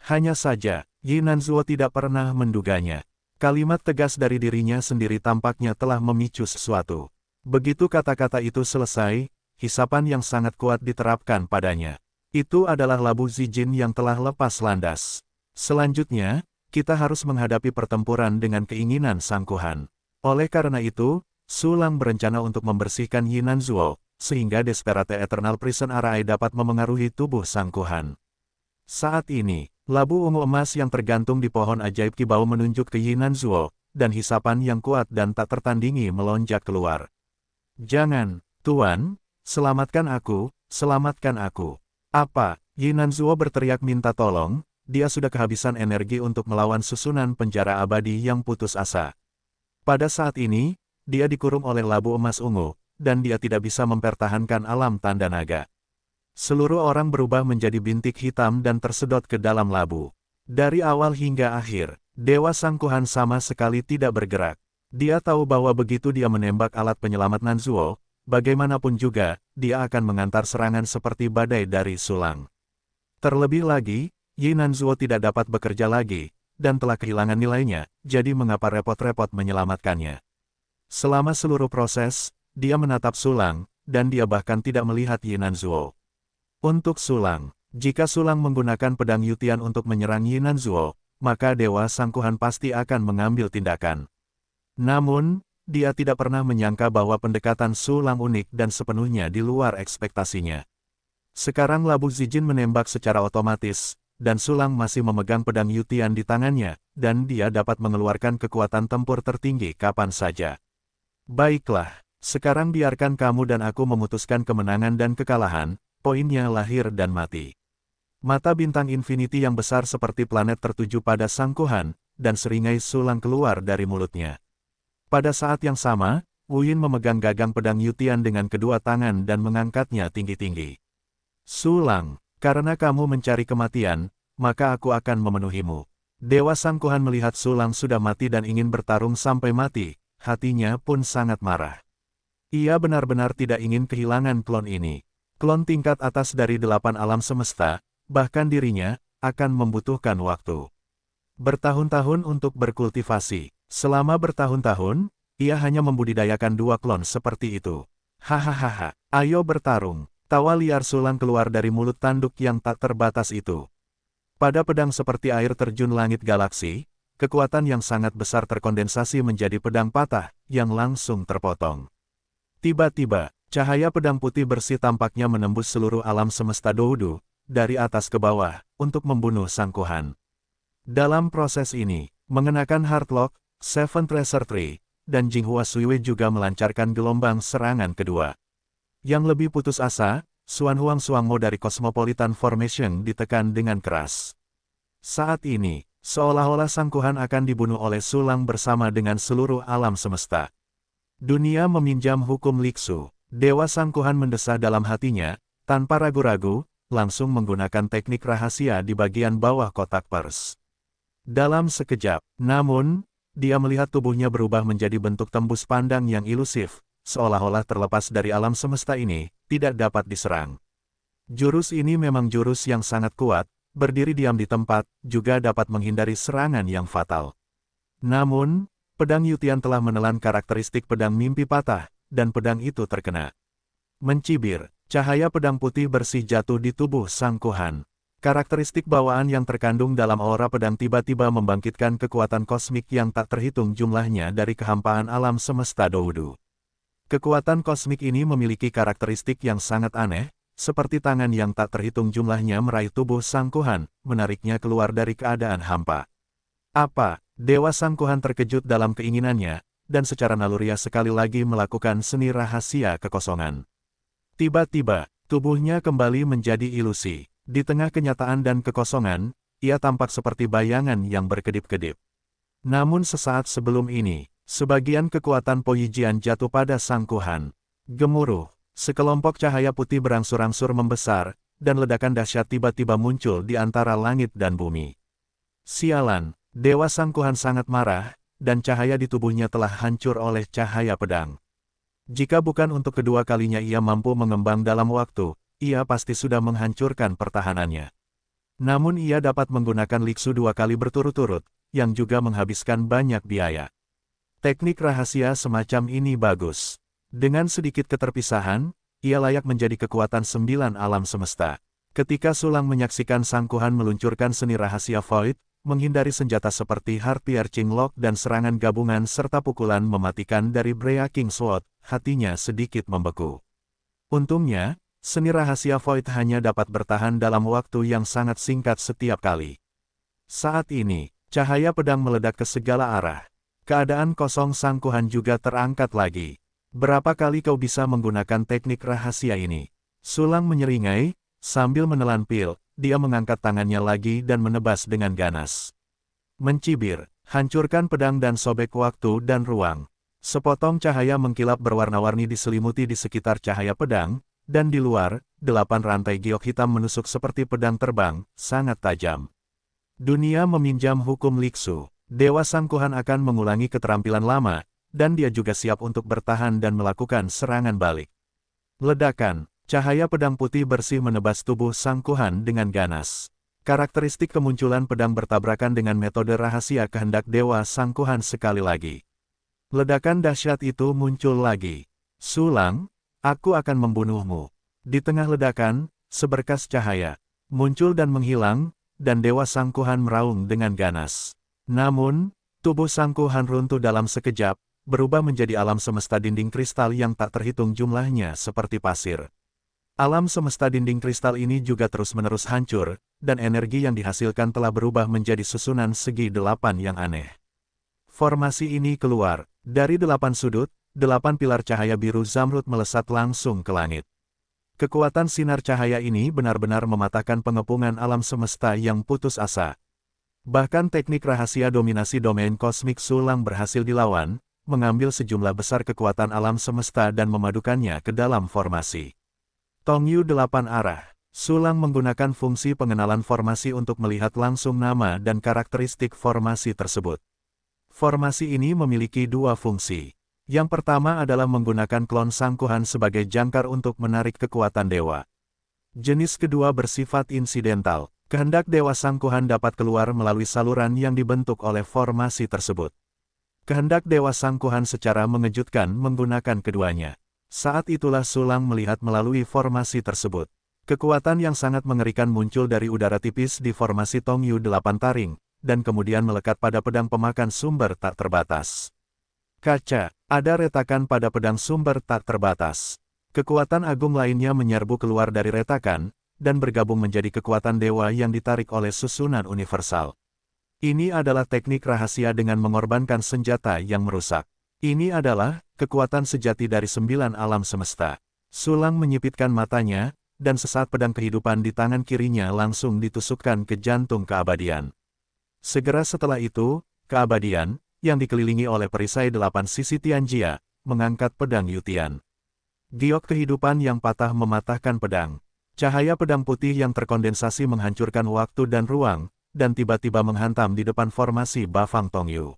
Hanya saja, Yi Nanzuo tidak pernah menduganya. Kalimat tegas dari dirinya sendiri tampaknya telah memicu sesuatu. Begitu kata-kata itu selesai, hisapan yang sangat kuat diterapkan padanya. Itu adalah labu Zijin yang telah lepas landas. Selanjutnya, kita harus menghadapi pertempuran dengan keinginan Sangkuhan. Oleh karena itu, Su Lang berencana untuk membersihkan Yi Nanzuo, sehingga Desperate Eternal Prison Arai dapat memengaruhi tubuh Sangkuhan. Saat ini, labu ungu emas yang tergantung di pohon ajaib kibau menunjuk ke Yi Nanzuo, dan hisapan yang kuat dan tak tertandingi melonjak keluar. Jangan, Tuan, selamatkan aku, selamatkan aku. Apa? Yi Nanzuo berteriak minta tolong, dia sudah kehabisan energi untuk melawan susunan penjara abadi yang putus asa. Pada saat ini, dia dikurung oleh labu emas ungu, dan dia tidak bisa mempertahankan alam tanda naga. Seluruh orang berubah menjadi bintik hitam dan tersedot ke dalam labu. Dari awal hingga akhir, Dewa Sangkuhan sama sekali tidak bergerak. Dia tahu bahwa begitu dia menembak alat penyelamat Nanzuo, bagaimanapun juga, dia akan mengantar serangan seperti badai dari Su Lang. Terlebih lagi, Yi Nanzuo tidak dapat bekerja lagi, dan telah kehilangan nilainya, jadi mengapa repot-repot menyelamatkannya. Selama seluruh proses, dia menatap Su Lang, dan dia bahkan tidak melihat Yi Nanzuo. Untuk Su Lang, jika Su Lang menggunakan pedang Yutian untuk menyerang Yi Nanzuo, maka Dewa Sangkuhan pasti akan mengambil tindakan. Namun, dia tidak pernah menyangka bahwa pendekatan Su Lang unik dan sepenuhnya di luar ekspektasinya. Sekarang labu Zijin menembak secara otomatis, dan Su Lang masih memegang pedang Yutian di tangannya, dan dia dapat mengeluarkan kekuatan tempur tertinggi kapan saja. Baiklah, sekarang biarkan kamu dan aku memutuskan kemenangan dan kekalahan, poinnya lahir dan mati. Mata bintang infinity yang besar seperti planet tertuju pada Sangkuhan, dan seringai Su Lang keluar dari mulutnya. Pada saat yang sama, Wu Yin memegang gagang pedang Yutian dengan kedua tangan dan mengangkatnya tinggi-tinggi. Su Lang, karena kamu mencari kematian, maka aku akan memenuhimu. Dewa Sangkuhan melihat Su Lang sudah mati dan ingin bertarung sampai mati, hatinya pun sangat marah. Ia benar-benar tidak ingin kehilangan klon ini. Klon tingkat atas dari 8 alam semesta, bahkan dirinya, akan membutuhkan waktu bertahun-tahun untuk berkultivasi. Selama bertahun-tahun, ia hanya membudidayakan 2 klon seperti itu. Hahaha, ayo bertarung. Tawa liar Su Lang keluar dari mulut tanduk yang tak terbatas itu. Pada pedang seperti air terjun langit galaksi, kekuatan yang sangat besar terkondensasi menjadi pedang patah, yang langsung terpotong. Tiba-tiba, cahaya pedang putih bersih tampaknya menembus seluruh alam semesta Doudu, dari atas ke bawah, untuk membunuh Sangkuhan. Dalam proses ini, mengenakan Heartlock, Seven Treasure Tree, dan Jinghua Suiwei juga melancarkan gelombang serangan kedua. Yang lebih putus asa, Xuan Huang Xuangmo dari Cosmopolitan Formation ditekan dengan keras. Saat ini, seolah-olah Sangkuhan akan dibunuh oleh Su Lang bersama dengan seluruh alam semesta. Dunia meminjam hukum Liksu. Dewa Sangkuhan mendesah dalam hatinya, tanpa ragu-ragu, langsung menggunakan teknik rahasia di bagian bawah kotak pers. Dalam sekejap, namun, dia melihat tubuhnya berubah menjadi bentuk tembus pandang yang ilusif, seolah-olah terlepas dari alam semesta ini, tidak dapat diserang. Jurus ini memang jurus yang sangat kuat, berdiri diam di tempat, juga dapat menghindari serangan yang fatal. Namun, pedang Yutian telah menelan karakteristik pedang mimpi patah, dan pedang itu terkena. Mencibir, cahaya pedang putih bersih jatuh di tubuh Sangkuhan. Karakteristik bawaan yang terkandung dalam aura pedang tiba-tiba membangkitkan kekuatan kosmik yang tak terhitung jumlahnya dari kehampaan alam semesta Doudu. Kekuatan kosmik ini memiliki karakteristik yang sangat aneh, seperti tangan yang tak terhitung jumlahnya meraih tubuh Sangkuhan, menariknya keluar dari keadaan hampa. Apa? Dewa Sangkuhan terkejut dalam keinginannya, dan secara naluriah sekali lagi melakukan seni rahasia kekosongan. Tiba-tiba, tubuhnya kembali menjadi ilusi. Di tengah kenyataan dan kekosongan, ia tampak seperti bayangan yang berkedip-kedip. Namun sesaat sebelum ini, sebagian kekuatan Poyijian jatuh pada Sangkuhan. Gemuruh, sekelompok cahaya putih berangsur-angsur membesar, dan ledakan dahsyat tiba-tiba muncul di antara langit dan bumi. Sialan, Dewa Sangkuhan sangat marah, dan cahaya di tubuhnya telah hancur oleh cahaya pedang. Jika bukan untuk kedua kalinya ia mampu mengembang dalam waktu, ia pasti sudah menghancurkan pertahanannya. Namun ia dapat menggunakan Liksu 2 kali berturut-turut, yang juga menghabiskan banyak biaya. Teknik rahasia semacam ini bagus. Dengan sedikit keterpisahan, ia layak menjadi kekuatan 9 alam semesta. Ketika Sulang menyaksikan Sangkuhan meluncurkan seni rahasia Void, menghindari senjata seperti Heart-Piercing Lock dan serangan gabungan serta pukulan mematikan dari Breaking Sword, hatinya sedikit membeku. Untungnya, seni rahasia Void hanya dapat bertahan dalam waktu yang sangat singkat setiap kali. Saat ini, cahaya pedang meledak ke segala arah. Keadaan kosong Sangkuhan juga terangkat lagi. Berapa kali kau bisa menggunakan teknik rahasia ini? Sulang menyeringai, sambil menelan pil. Dia mengangkat tangannya lagi dan menebas dengan ganas. Mencibir, hancurkan pedang dan sobek waktu dan ruang. Sepotong cahaya mengkilap berwarna-warni diselimuti di sekitar cahaya pedang, dan di luar, 8 rantai giok hitam menusuk seperti pedang terbang, sangat tajam. Dunia meminjam hukum Liksu. Dewa Sangkuhan akan mengulangi keterampilan lama, dan dia juga siap untuk bertahan dan melakukan serangan balik. Ledakan. Cahaya pedang putih bersih menebas tubuh Sangkuhan dengan ganas. Karakteristik kemunculan pedang bertabrakan dengan metode rahasia kehendak Dewa Sangkuhan sekali lagi. Ledakan dahsyat itu muncul lagi. Sulang, aku akan membunuhmu. Di tengah ledakan, seberkas cahaya muncul dan menghilang, dan Dewa Sangkuhan meraung dengan ganas. Namun, tubuh Sangkuhan runtuh dalam sekejap, berubah menjadi alam semesta dinding kristal yang tak terhitung jumlahnya seperti pasir. Alam semesta dinding kristal ini juga terus-menerus hancur, dan energi yang dihasilkan telah berubah menjadi susunan segi 8 yang aneh. Formasi ini keluar, dari 8 sudut, 8 pilar cahaya biru zamrud melesat langsung ke langit. Kekuatan sinar cahaya ini benar-benar mematahkan pengepungan alam semesta yang putus asa. Bahkan teknik rahasia dominasi domain kosmik Sulang berhasil dilawan, mengambil sejumlah besar kekuatan alam semesta dan memadukannya ke dalam formasi. Tongyu 8 arah. Sulang menggunakan fungsi pengenalan formasi untuk melihat langsung nama dan karakteristik formasi tersebut. Formasi ini memiliki 2 fungsi. Yang pertama adalah menggunakan klon Sangkuhan sebagai jangkar untuk menarik kekuatan dewa. Jenis kedua bersifat insidental. Kehendak Dewa Sangkuhan dapat keluar melalui saluran yang dibentuk oleh formasi tersebut. Kehendak Dewa Sangkuhan secara mengejutkan menggunakan keduanya. Saat itulah Sulang melihat melalui formasi tersebut. Kekuatan yang sangat mengerikan muncul dari udara tipis di formasi Tongyu 8 taring, dan kemudian melekat pada pedang pemakan sumber tak terbatas. Kaca, ada retakan pada pedang sumber tak terbatas. Kekuatan agung lainnya menyerbu keluar dari retakan, dan bergabung menjadi kekuatan dewa yang ditarik oleh susunan universal. Ini adalah teknik rahasia dengan mengorbankan senjata yang merusak. Ini adalah kekuatan sejati dari 9 alam semesta. Sulang menyipitkan matanya, dan sesaat pedang kehidupan di tangan kirinya langsung ditusukkan ke jantung keabadian. Segera setelah itu, keabadian, yang dikelilingi oleh perisai 8 sisi Tianjia, mengangkat pedang Yutian. Giok kehidupan yang patah mematahkan pedang. Cahaya pedang putih yang terkondensasi menghancurkan waktu dan ruang, dan tiba-tiba menghantam di depan formasi Bafang Tongyu.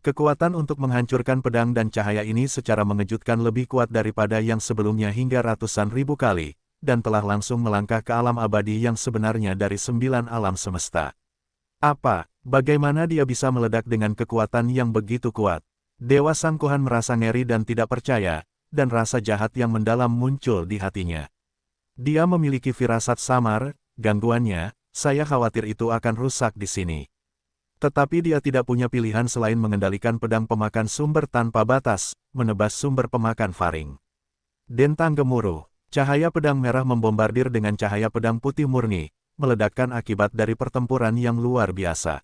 Kekuatan untuk menghancurkan pedang dan cahaya ini secara mengejutkan lebih kuat daripada yang sebelumnya hingga ratusan ribu kali, dan telah langsung melangkah ke alam abadi yang sebenarnya dari 9 alam semesta. Bagaimana dia bisa meledak dengan kekuatan yang begitu kuat? Dewa Sangkuhan merasa ngeri dan tidak percaya, dan rasa jahat yang mendalam muncul di hatinya. Dia memiliki firasat samar, gangguannya, saya khawatir itu akan rusak di sini. Tetapi dia tidak punya pilihan selain mengendalikan pedang pemakan sumber tanpa batas, menebas sumber pemakan faring. Dentang gemuruh, cahaya pedang merah membombardir dengan cahaya pedang putih murni, meledakkan akibat dari pertempuran yang luar biasa.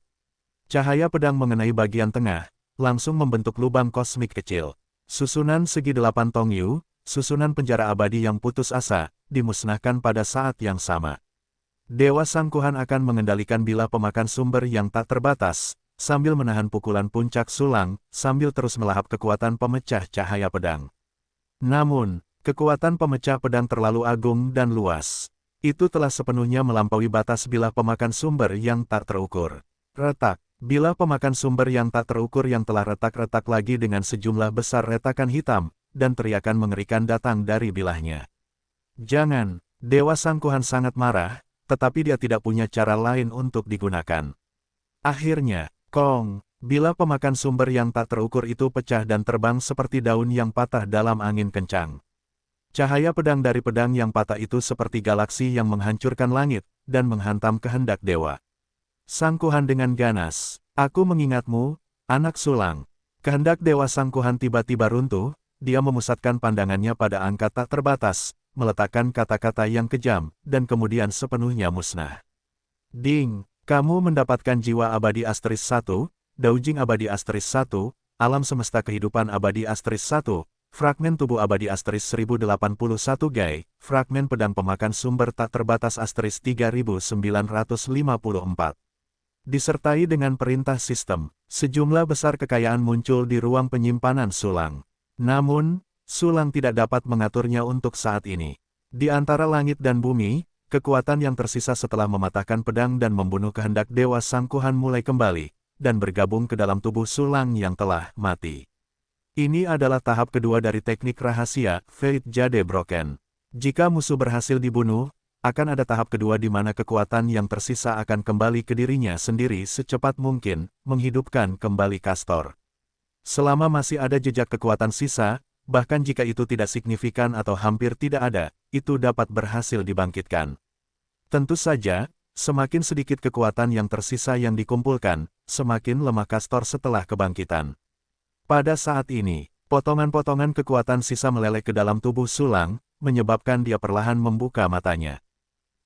Cahaya pedang mengenai bagian tengah, langsung membentuk lubang kosmik kecil. Susunan segi 8 Tongyu, susunan penjara abadi yang putus asa, dimusnahkan pada saat yang sama. Dewa Sangkuhan akan mengendalikan bilah pemakan sumber yang tak terbatas, sambil menahan pukulan puncak Sulang, sambil terus melahap kekuatan pemecah cahaya pedang. Namun, kekuatan pemecah pedang terlalu agung dan luas. Itu telah sepenuhnya melampaui batas bilah pemakan sumber yang tak terukur. Retak, Bilah pemakan sumber yang tak terukur yang telah retak-retak lagi dengan sejumlah besar retakan hitam, dan teriakan mengerikan datang dari bilahnya. Jangan, Dewa Sangkuhan sangat marah, tetapi dia tidak punya cara lain untuk digunakan. Akhirnya, Kong, bilah pemakan sumber yang tak terukur itu pecah dan terbang seperti daun yang patah dalam angin kencang. Cahaya pedang dari pedang yang patah itu seperti galaksi yang menghancurkan langit, dan menghantam kehendak dewa. Sangkuhan dengan ganas, "Aku mengingatmu, anak sulang." Kehendak Dewa Sangkuhan tiba-tiba runtuh, dia memusatkan pandangannya pada angka tak terbatas, meletakkan kata-kata yang kejam, dan kemudian sepenuhnya musnah. Ding, kamu mendapatkan jiwa abadi Asteris 1, Daujing abadi Asteris 1, alam semesta kehidupan abadi Asteris 1, fragmen tubuh abadi Asteris 1081 Gai, fragmen pedang pemakan sumber tak terbatas Asteris 3954. Disertai dengan perintah sistem, sejumlah besar kekayaan muncul di ruang penyimpanan Sulang. Namun, Sulang tidak dapat mengaturnya untuk saat ini. Di antara langit dan bumi, kekuatan yang tersisa setelah mematahkan pedang dan membunuh kehendak Dewa Sangkuhan mulai kembali, dan bergabung ke dalam tubuh Sulang yang telah mati. Ini adalah tahap kedua dari teknik rahasia, Fate Jade Broken. Jika musuh berhasil dibunuh, akan ada tahap kedua di mana kekuatan yang tersisa akan kembali ke dirinya sendiri secepat mungkin, menghidupkan kembali Castor. Selama masih ada jejak kekuatan sisa, bahkan jika itu tidak signifikan atau hampir tidak ada, itu dapat berhasil dibangkitkan. Tentu saja, semakin sedikit kekuatan yang tersisa yang dikumpulkan, semakin lemah Castor setelah kebangkitan. Pada saat ini, potongan-potongan kekuatan sisa meleleh ke dalam tubuh Sulang, menyebabkan dia perlahan membuka matanya.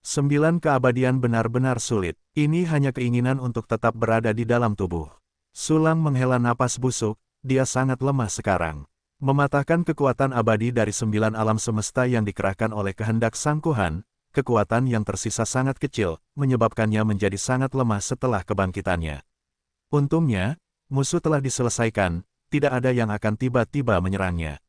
9 keabadian benar-benar sulit. Ini hanya keinginan untuk tetap berada di dalam tubuh. Sulang menghela napas busuk, dia sangat lemah sekarang. Mematahkan kekuatan abadi dari 9 alam semesta yang dikerahkan oleh kehendak Sangkuhan, kekuatan yang tersisa sangat kecil, menyebabkannya menjadi sangat lemah setelah kebangkitannya. Untungnya, musuh telah diselesaikan, tidak ada yang akan tiba-tiba menyerangnya.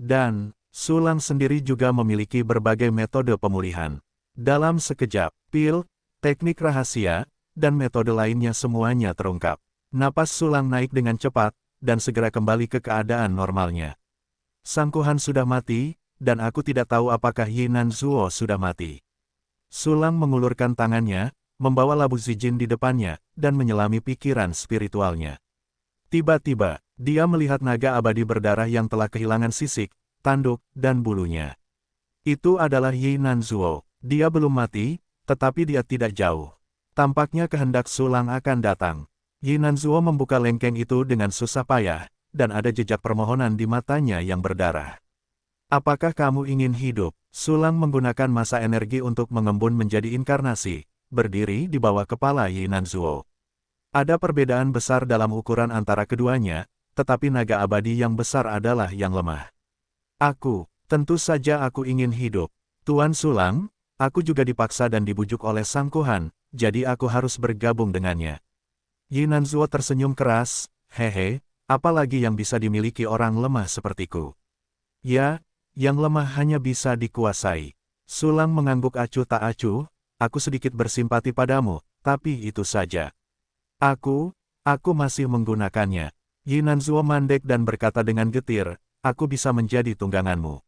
Dan, Sulang sendiri juga memiliki berbagai metode pemulihan. Dalam sekejap, pil, teknik rahasia, dan metode lainnya semuanya terungkap. Napas Sulang naik dengan cepat, dan segera kembali ke keadaan normalnya. Sangkuhan sudah mati, dan aku tidak tahu apakah Yinan Zuo sudah mati. Sulang mengulurkan tangannya, membawa labu Zijin di depannya, dan menyelami pikiran spiritualnya. Tiba-tiba, dia melihat naga abadi berdarah yang telah kehilangan sisik, tanduk, dan bulunya. Itu adalah Yinan Zuo. Dia belum mati, tetapi dia tidak jauh. Tampaknya kehendak Sulang akan datang. Yinan Zuo membuka lengkeng itu dengan susah payah, dan ada jejak permohonan di matanya yang berdarah. "Apakah kamu ingin hidup?" Sulang menggunakan masa energi untuk mengembun menjadi inkarnasi, berdiri di bawah kepala Yinan Zuo. Ada perbedaan besar dalam ukuran antara keduanya, tetapi naga abadi yang besar adalah yang lemah. Tentu saja aku ingin hidup. Tuan Sulang, aku juga dipaksa dan dibujuk oleh Sangkuhan, jadi aku harus bergabung dengannya. Yinan Zuo tersenyum keras, "Hehe, apalagi yang bisa dimiliki orang lemah sepertiku?" "Ya, yang lemah hanya bisa dikuasai." Sulang mengangguk acuh tak acuh, "Aku sedikit bersimpati padamu, tapi itu saja. Aku masih menggunakannya." Yinan Zuo mandek dan berkata dengan getir, "Aku bisa menjadi tungganganmu."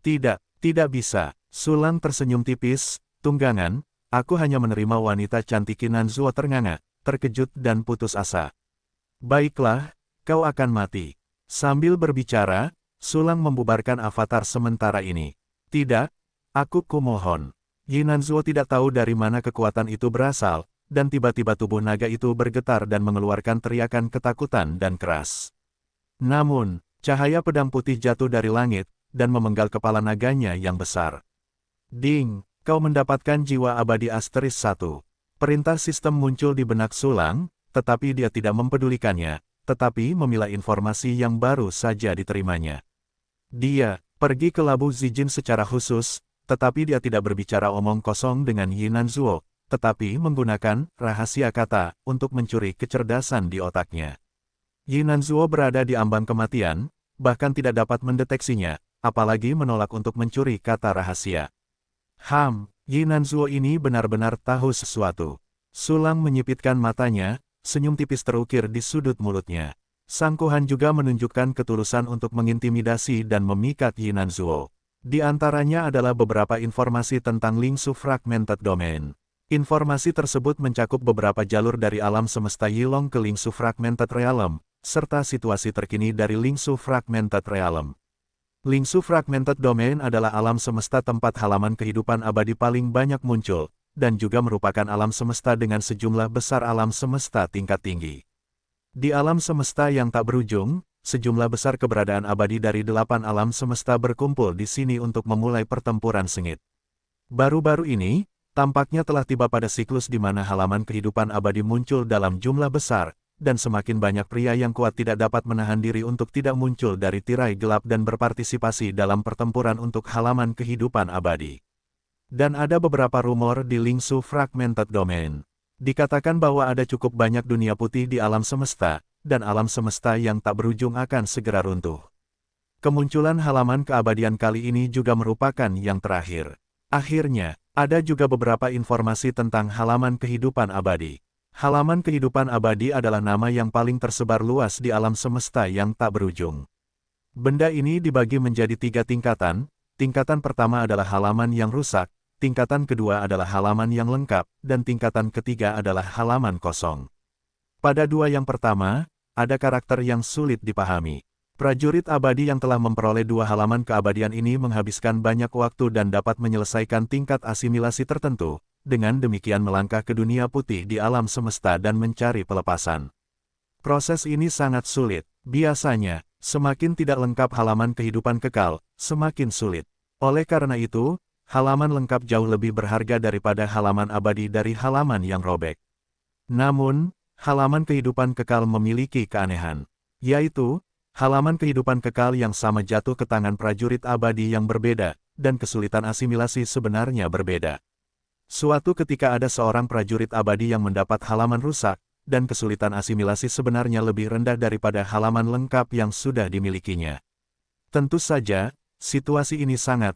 Tidak bisa." Sulang tersenyum tipis, "Tunggangan, aku hanya menerima wanita cantik." Yinan Zuo ternganga, terkejut dan putus asa. "Baiklah, kau akan mati." Sambil berbicara, Sulang membubarkan avatar sementara ini. "Tidak, aku kumohon." Yinan Zuo tidak tahu dari mana kekuatan itu berasal, dan tiba-tiba tubuh naga itu bergetar dan mengeluarkan teriakan ketakutan dan keras. Namun, cahaya pedang putih jatuh dari langit, dan memenggal kepala naganya yang besar. "Ding, kau mendapatkan jiwa abadi Asteris 1. Perintah sistem muncul di benak Sulang, tetapi dia tidak mempedulikannya, tetapi memilah informasi yang baru saja diterimanya. Dia pergi ke labu Zijin secara khusus, tetapi dia tidak berbicara omong kosong dengan Yinan Zuo, tetapi menggunakan rahasia kata untuk mencuri kecerdasan di otaknya. Yinan Zuo berada di ambang kematian, bahkan tidak dapat mendeteksinya, apalagi menolak untuk mencuri kata rahasia. Yinan Zuo ini benar-benar tahu sesuatu. Sulang menyipitkan matanya, senyum tipis terukir di sudut mulutnya. Sangkuhan juga menunjukkan ketulusan untuk mengintimidasi dan memikat Yinanzuo. Di antaranya adalah beberapa informasi tentang Lingsu Fragmented Domain. Informasi tersebut mencakup beberapa jalur dari alam semesta Yilong ke Lingsu Fragmented Realm, serta situasi terkini dari Lingsu Fragmented Realm. Lingsu Fragmented Domain adalah alam semesta tempat halaman kehidupan abadi paling banyak muncul, dan juga merupakan alam semesta dengan sejumlah besar alam semesta tingkat tinggi. Di alam semesta yang tak berujung, sejumlah besar keberadaan abadi dari 8 alam semesta berkumpul di sini untuk memulai pertempuran sengit. Baru-baru ini, tampaknya telah tiba pada siklus di mana halaman kehidupan abadi muncul dalam jumlah besar, dan semakin banyak pria yang kuat tidak dapat menahan diri untuk tidak muncul dari tirai gelap dan berpartisipasi dalam pertempuran untuk halaman kehidupan abadi. Dan ada beberapa rumor di Lingsu Fragmented Domain. Dikatakan bahwa ada cukup banyak dunia putih di alam semesta, dan alam semesta yang tak berujung akan segera runtuh. Kemunculan halaman keabadian kali ini juga merupakan yang terakhir. Akhirnya, ada juga beberapa informasi tentang halaman kehidupan abadi. Halaman kehidupan abadi adalah nama yang paling tersebar luas di alam semesta yang tak berujung. Benda ini dibagi menjadi 3 tingkatan. Tingkatan pertama adalah halaman yang rusak, tingkatan kedua adalah halaman yang lengkap, dan tingkatan ketiga adalah halaman kosong. Pada 2 yang pertama, ada karakter yang sulit dipahami. Prajurit abadi yang telah memperoleh 2 halaman keabadian ini menghabiskan banyak waktu dan dapat menyelesaikan tingkat asimilasi tertentu, dengan demikian melangkah ke dunia putih di alam semesta dan mencari pelepasan. Proses ini sangat sulit. Biasanya, semakin tidak lengkap halaman kehidupan kekal, semakin sulit. Oleh karena itu, halaman lengkap jauh lebih berharga daripada halaman abadi dari halaman yang robek. Namun, halaman kehidupan kekal memiliki keanehan, yaitu, halaman kehidupan kekal yang sama jatuh ke tangan prajurit abadi yang berbeda, dan kesulitan asimilasi sebenarnya berbeda. Suatu ketika ada seorang prajurit abadi yang mendapat halaman rusak, dan kesulitan asimilasi sebenarnya lebih rendah daripada halaman lengkap yang sudah dimilikinya. Tentu saja, situasi ini sangat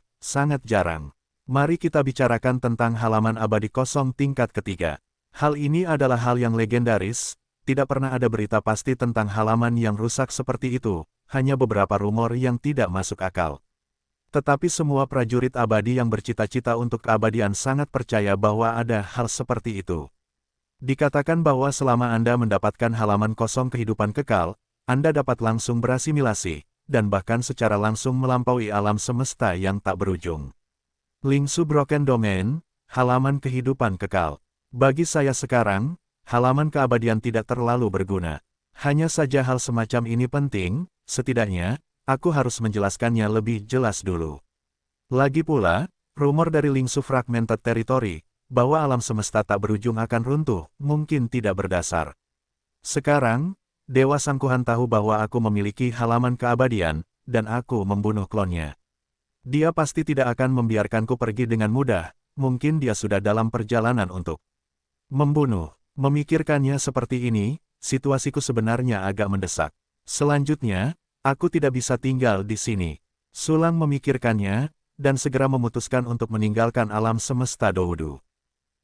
jarang. Mari kita bicarakan tentang halaman abadi kosong tingkat ketiga. Hal ini adalah hal yang legendaris, tidak pernah ada berita pasti tentang halaman yang rusak seperti itu, hanya beberapa rumor yang tidak masuk akal. Tetapi semua prajurit abadi yang bercita-cita untuk keabadian sangat percaya bahwa ada hal seperti itu. Dikatakan bahwa selama Anda mendapatkan halaman kosong kehidupan kekal, Anda dapat langsung berasimilasi, dan bahkan secara langsung melampaui alam semesta yang tak berujung. Lingsu Broken Domain, halaman kehidupan kekal. Bagi saya sekarang, halaman keabadian tidak terlalu berguna. Hanya saja hal semacam ini penting, setidaknya, aku harus menjelaskannya lebih jelas dulu. Lagi pula, rumor dari Lingsu Fragmented Territory, bahwa alam semesta tak berujung akan runtuh, mungkin tidak berdasar. Sekarang, Dewa Sangkuhan tahu bahwa aku memiliki halaman keabadian, dan aku membunuh klonnya. Dia pasti tidak akan membiarkanku pergi dengan mudah, mungkin dia sudah dalam perjalanan untuk membunuh. Memikirkannya seperti ini, situasiku sebenarnya agak mendesak. Selanjutnya, aku tidak bisa tinggal di sini. Sulang memikirkannya, dan segera memutuskan untuk meninggalkan alam semesta Doudu.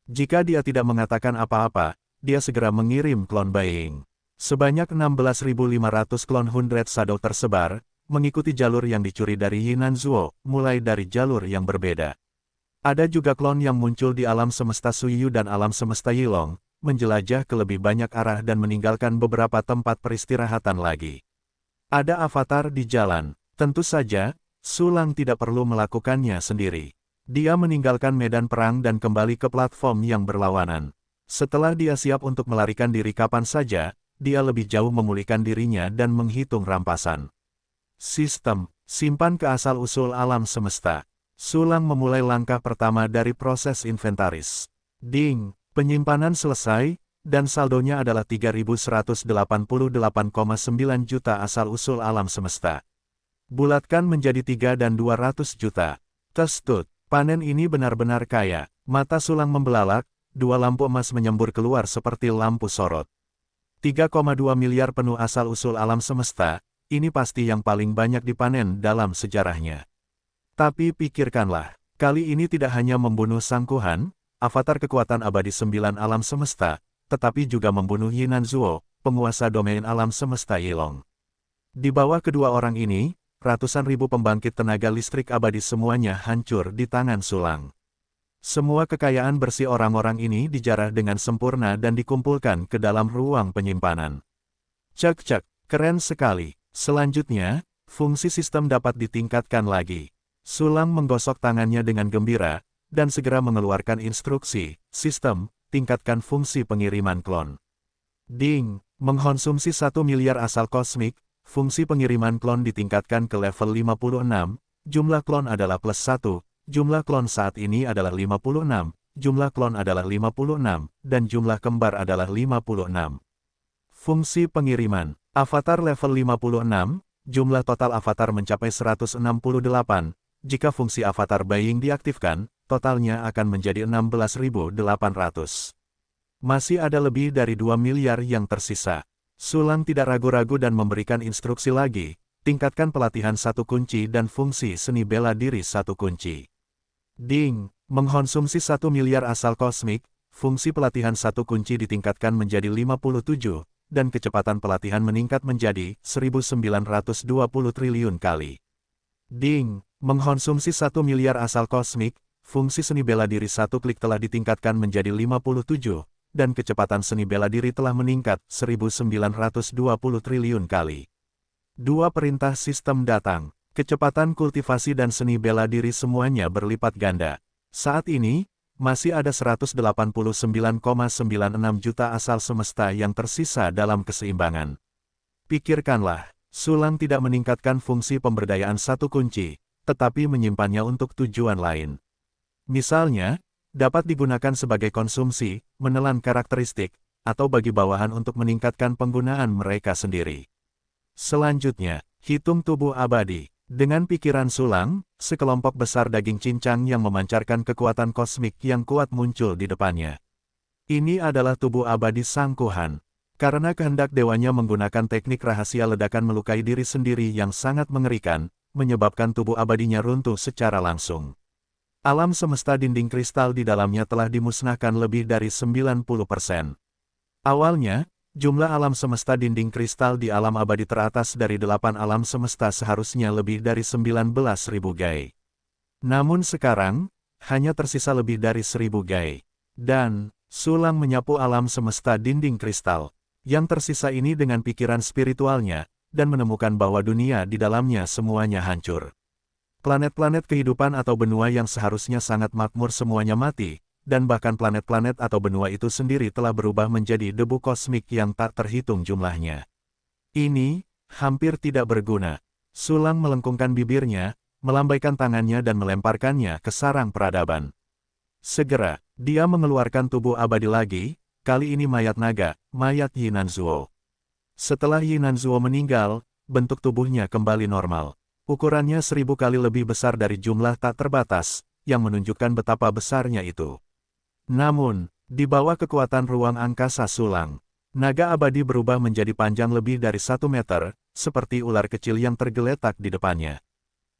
Jika dia tidak mengatakan apa-apa, dia segera mengirim klon Beiying. Sebanyak 16.500 klon Hundred Shadow tersebar, mengikuti jalur yang dicuri dari Yinanzuo, mulai dari jalur yang berbeda. Ada juga klon yang muncul di alam semesta Suiyu dan alam semesta Yilong, menjelajah ke lebih banyak arah dan meninggalkan beberapa tempat peristirahatan lagi. Ada avatar di jalan, tentu saja, Sulang tidak perlu melakukannya sendiri. Dia meninggalkan medan perang dan kembali ke platform yang berlawanan. Setelah dia siap untuk melarikan diri kapan saja, dia lebih jauh memulihkan dirinya dan menghitung rampasan. Sistem, simpan ke asal-usul alam semesta. Sulang memulai langkah pertama dari proses inventaris. Ding, penyimpanan selesai, dan saldonya adalah 3.188,9 juta asal-usul alam semesta. Bulatkan menjadi 3 dan 200 juta. Testut, panen ini benar-benar kaya. Mata Sulang membelalak, 2 lampu emas menyembur keluar seperti lampu sorot. 3,2 miliar penuh asal-usul alam semesta. Ini pasti yang paling banyak dipanen dalam sejarahnya. Tapi pikirkanlah, kali ini tidak hanya membunuh Sangkuhan, avatar kekuatan abadi 9 alam semesta, tetapi juga membunuh Yinanzuo, penguasa domain alam semesta Yilong. Di bawah kedua orang ini, ratusan ribu pembangkit tenaga listrik abadi semuanya hancur di tangan Sulang. Semua kekayaan bersih orang-orang ini dijarah dengan sempurna dan dikumpulkan ke dalam ruang penyimpanan. Cek, keren sekali. Selanjutnya, fungsi sistem dapat ditingkatkan lagi. Sulang menggosok tangannya dengan gembira, dan segera mengeluarkan instruksi, sistem, tingkatkan fungsi pengiriman klon. Ding, mengkonsumsi 1 miliar asal kosmik, fungsi pengiriman klon ditingkatkan ke level 56, jumlah klon adalah +1, jumlah klon saat ini adalah 56, jumlah klon adalah 56, dan jumlah kembar adalah 56. Fungsi pengiriman, avatar level 56, jumlah total avatar mencapai 168, jika fungsi avatar buying diaktifkan, totalnya akan menjadi 16.800. Masih ada lebih dari 2 miliar yang tersisa. Sulang tidak ragu-ragu dan memberikan instruksi lagi, tingkatkan pelatihan satu kunci dan fungsi seni bela diri satu kunci. Ding, mengkonsumsi 1 miliar asal kosmik, fungsi pelatihan satu kunci ditingkatkan menjadi 57, dan kecepatan pelatihan meningkat menjadi 1920 triliun kali. Ding, mengkonsumsi 1 miliar asal kosmik, fungsi seni bela diri satu klik telah ditingkatkan menjadi 57, dan kecepatan seni bela diri telah meningkat 1920 triliun kali. Dua perintah sistem datang. Kecepatan kultivasi dan seni bela diri semuanya berlipat ganda. Saat ini, masih ada 189,96 juta asal semesta yang tersisa dalam keseimbangan. Pikirkanlah, Sulang tidak meningkatkan fungsi pemberdayaan satu kunci, tetapi menyimpannya untuk tujuan lain. Misalnya, dapat digunakan sebagai konsumsi, menelan karakteristik, atau bagi bawahan untuk meningkatkan penggunaan mereka sendiri. Selanjutnya, hitung tubuh abadi. Dengan pikiran Sulang, sekelompok besar daging cincang yang memancarkan kekuatan kosmik yang kuat muncul di depannya. Ini adalah tubuh abadi Sang Kuhan. Karena kehendak dewanya menggunakan teknik rahasia ledakan melukai diri sendiri yang sangat mengerikan, menyebabkan tubuh abadinya runtuh secara langsung. Alam semesta dinding kristal di dalamnya telah dimusnahkan lebih dari 90%. Awalnya, jumlah alam semesta dinding kristal di alam abadi teratas dari 8 alam semesta seharusnya lebih dari 19.000 gai. Namun sekarang, hanya tersisa lebih dari 1.000 gai. Dan, Sulang menyapu alam semesta dinding kristal, yang tersisa ini dengan pikiran spiritualnya, dan menemukan bahwa dunia di dalamnya semuanya hancur. Planet-planet kehidupan atau benua yang seharusnya sangat makmur semuanya mati, dan bahkan planet-planet atau benua itu sendiri telah berubah menjadi debu kosmik yang tak terhitung jumlahnya. Ini, hampir tidak berguna. Sulang melengkungkan bibirnya, melambaikan tangannya dan melemparkannya ke sarang peradaban. Segera, dia mengeluarkan tubuh abadi lagi, kali ini mayat naga, mayat Yinanzuo. Setelah Yinanzuo meninggal, bentuk tubuhnya kembali normal. Ukurannya 1000 kali lebih besar dari jumlah tak terbatas, yang menunjukkan betapa besarnya itu. Namun, di bawah kekuatan ruang angkasa Sulang, naga abadi berubah menjadi panjang lebih dari 1 meter, seperti ular kecil yang tergeletak di depannya.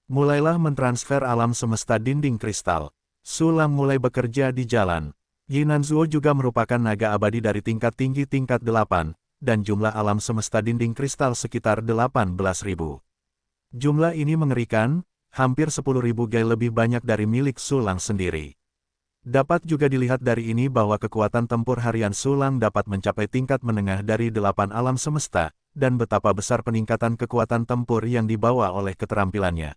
Mulailah mentransfer alam semesta dinding kristal. Sulang mulai bekerja di jalan. Yinanzuo juga merupakan naga abadi dari tingkat tinggi tingkat 8, dan jumlah alam semesta dinding kristal sekitar 18.000. Jumlah ini mengerikan, hampir 10.000 gai lebih banyak dari milik Sulang sendiri. Dapat juga dilihat dari ini bahwa kekuatan tempur harian Sulang dapat mencapai tingkat menengah dari 8 alam semesta, dan betapa besar peningkatan kekuatan tempur yang dibawa oleh keterampilannya.